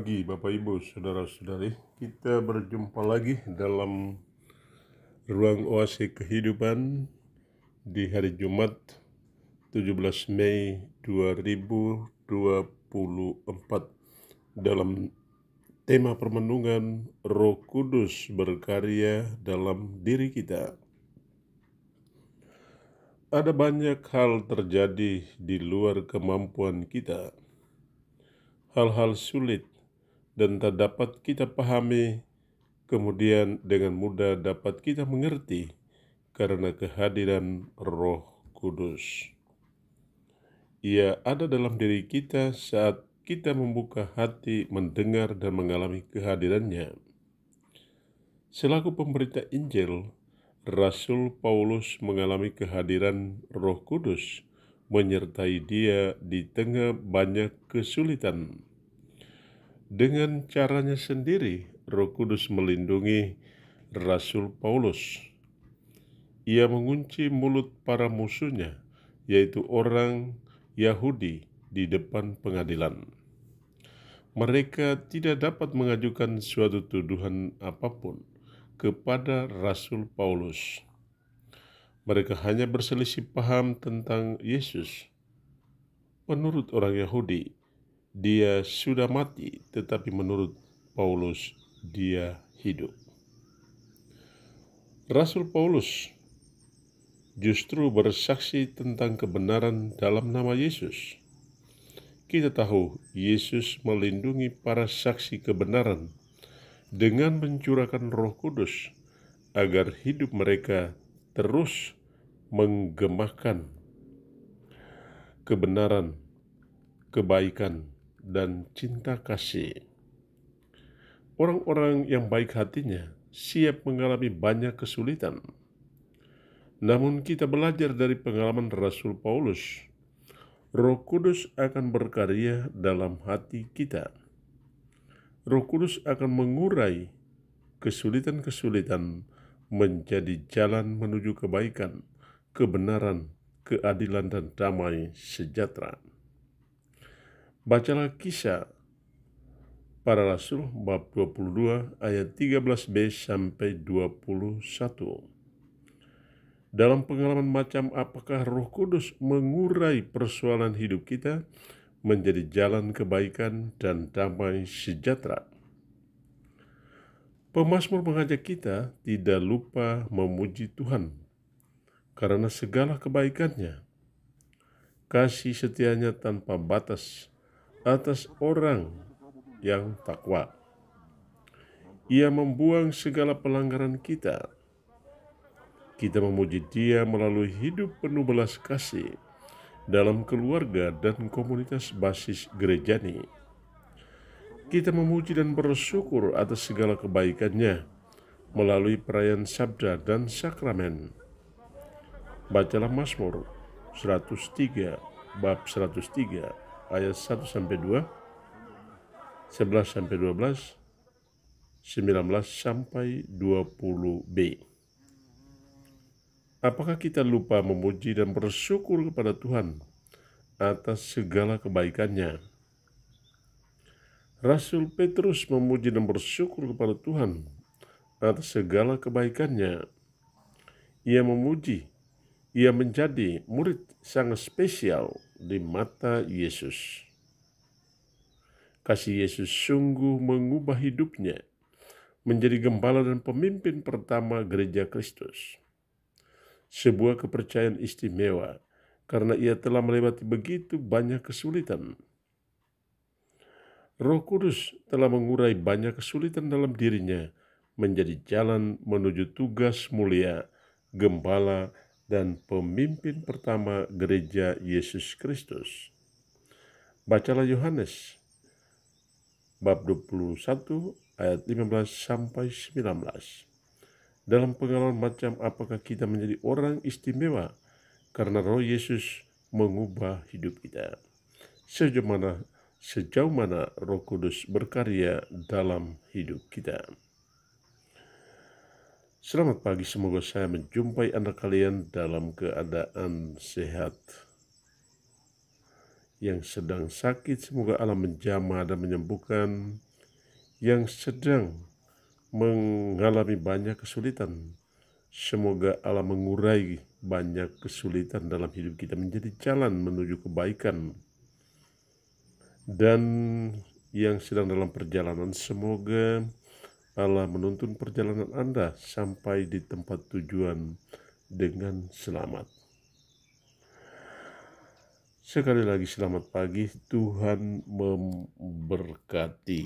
pagi Bapak Ibu Saudara-saudari. Kita berjumpa lagi dalam Ruang Oase Kehidupan di hari Jumat 17 Mei 2024 dalam tema permenungan Roh Kudus berkarya dalam diri kita. Ada banyak hal terjadi di luar kemampuan kita. Hal-hal sulit dan tak dapat kita pahami, kemudian dengan mudah dapat kita mengerti karena kehadiran Roh Kudus. Ia ada dalam diri kita saat kita membuka hati mendengar dan mengalami kehadirannya. Selaku pemberita Injil, Rasul Paulus mengalami kehadiran Roh Kudus menyertai dia di tengah banyak kesulitan. Dengan caranya sendiri, Roh Kudus melindungi Rasul Paulus. Ia mengunci mulut para musuhnya, yaitu orang Yahudi di depan pengadilan. Mereka tidak dapat mengajukan suatu tuduhan apapun kepada Rasul Paulus. Mereka hanya berselisih paham tentang Yesus. Menurut orang Yahudi, dia sudah mati, tetapi menurut Paulus, dia hidup. Rasul Paulus justru bersaksi tentang kebenaran dalam nama Yesus. Kita tahu Yesus melindungi para saksi kebenaran dengan mencurahkan Roh Kudus agar hidup mereka terus menggemakan kebenaran, kebaikan, dan cinta kasih. Orang-orang yang baik hatinya siap mengalami banyak kesulitan. Namun kita belajar dari pengalaman Rasul Paulus, Roh Kudus akan berkarya dalam hati kita. Roh Kudus akan mengurai kesulitan-kesulitan menjadi jalan menuju kebaikan, kebenaran, keadilan, dan damai sejahtera. Bacalah Kisah Para Rasul bab 22 ayat 13b sampai 21. Dalam pengalaman macam apakah Roh Kudus mengurai persoalan hidup kita menjadi jalan kebaikan dan damai sejahtera? Pemazmur mengajak kita tidak lupa memuji Tuhan karena segala kebaikannya, kasih setianya tanpa batas atas orang yang takwa. Ia membuang segala pelanggaran kita. Kita memuji Dia melalui hidup penuh belas kasih dalam keluarga dan komunitas basis gerejani. Kita memuji dan bersyukur atas segala kebaikannya melalui perayaan sabda dan sakramen. Bacalah Mazmur 103 bab 103 ayat 1 sampai 2, 11 sampai 12, 19 sampai 20b. Apakah kita lupa memuji dan bersyukur kepada Tuhan atas segala kebaikannya? Rasul Petrus memuji dan bersyukur kepada Tuhan atas segala kebaikannya. Ia memuji, ia menjadi murid sangat spesial di mata Yesus. Kasih Yesus sungguh mengubah hidupnya menjadi gembala dan pemimpin pertama gereja Kristus. Sebuah kepercayaan istimewa karena ia telah melewati begitu banyak kesulitan. Roh Kudus telah mengurai banyak kesulitan dalam dirinya menjadi jalan menuju tugas mulia, gembala, dan pemimpin pertama gereja Yesus Kristus. Bacalah Yohanes bab 21 ayat 15 sampai 19. Dalam pengalaman macam apakah kita menjadi orang istimewa karena Roh Yesus mengubah hidup kita? Sejauh mana Roh Kudus berkarya dalam hidup kita? Selamat pagi, semoga saya menjumpai Anda kalian dalam keadaan sehat. Yang sedang sakit, semoga Allah menjamah dan menyembuhkan. yang sedang mengalami banyak kesulitan. Semoga Allah mengurai banyak kesulitan dalam hidup kita menjadi jalan menuju kebaikan. Dan yang sedang dalam perjalanan, semoga Allah menuntun perjalanan Anda sampai di tempat tujuan dengan selamat. Sekali lagi selamat pagi, Tuhan memberkati.